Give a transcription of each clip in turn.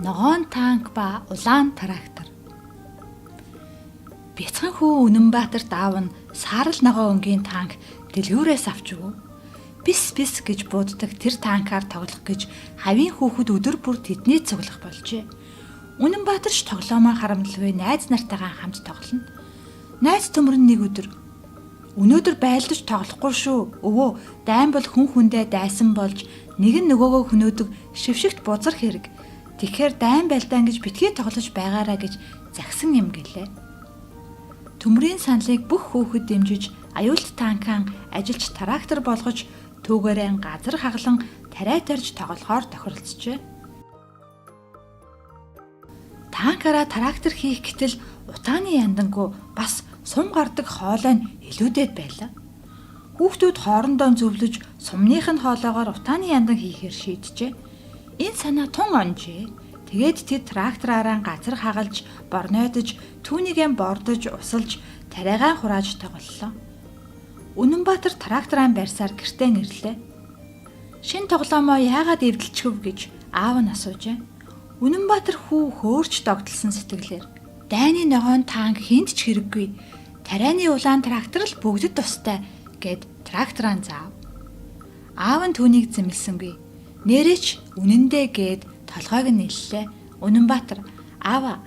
ногоон танк ба улаан трактор. Бяцхан хүү Үнэнбаатарт аав нь саарал ногоо өнгийн танк дэлгүүрээс авч өгөв. Бис гэж бууддаг тэр танкаар тоглох гэж хавийн хүүхэд өдөр бүр тэдний цуглах болжээ. Үнэнбаатарч тоглоомоо харамлгүй найз нартайгаа хамт тоглоно. Найз төмөр нэг өдөр "Өнөөдөр байлдаж тоглохгүй шүү. Өвөө, дайн бол хүн хүндээ дайсан болж нэг нь нөгөөгөө хөнөөдөг шившигт бузар хэрэг. Тэгэхээр дайн байлдаан гэж битгий тоглож байгаараа" гэж загсан юм гэлээ. Төмрийн саналыг бүх хүүхэд дэмжиж аюулт танкан ажилч трактор болгож түүгээрээ газар хаглан тариа тарьж тоглохоор тохиролцжээ. Танкаараа трактор хийх гэтэл утааны яндангуу бас сум гардаг хоолой нь илүүдэд байлаа. Хүүхдүүд хоорондоо зөвлөж сумных нь хоолоогоор утааны яндан хийхээр шийджээ. Энэ санаа тун онжээ. Тэгээд тэд трактораараа газар хагалж, борнойдож, түүнийгээ бордож, усалж, тариагаа хурааж тоглолоо. Үнэнбаатар тракторын барьсаар гэртээ ирлээ. "Шинэ тоглоомоо яагаад эвдэлчихв?" гэж аав нь асуужээ. Үнэнбаатар хүү хөөрч догтлсон сэтгэлээр "Дайны ногоон танк хинт ч хэрэггүй. Тарианы улаан трактор л бүгдэд тустай" гэд тракторын заав. Аав нь түүнийг зэмлсэнгүй. "Нэрээч үнэндээ" гэд толгойг нь нэллээ. "Үнэнбаатар, аава,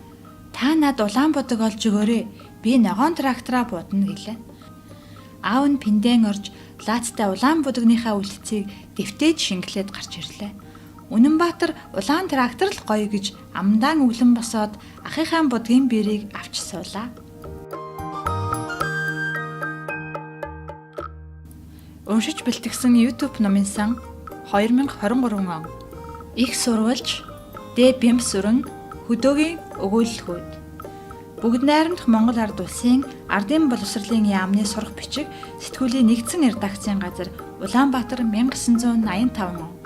та над улаан бодог олж өгөөрэй. Би ногоон трактораа будна" гэлээ. Аав нь пиндэн орж лаацтай улаан будагныхаа үлдцийг дэвтээд шингэлээд гарч ирлээ. Үнэнбаатар улаан трактор л гоё гэж амдаан өглөн босоод ахыхаа будгийн бэрийг авч суулаа. Уншиж бэлтгэсэн YouTube номын сан 2023 он. Их сурвалж Д. Бямсүрэн хөдөөгийн өгүүлэлгүүд. Бүгд найрамдах Монгол ард улсын ардын боловсролын яамны сурах бичиг сэтгүүлийн нэгдсэн редакцийн газар Улаанбаатар 1985 он.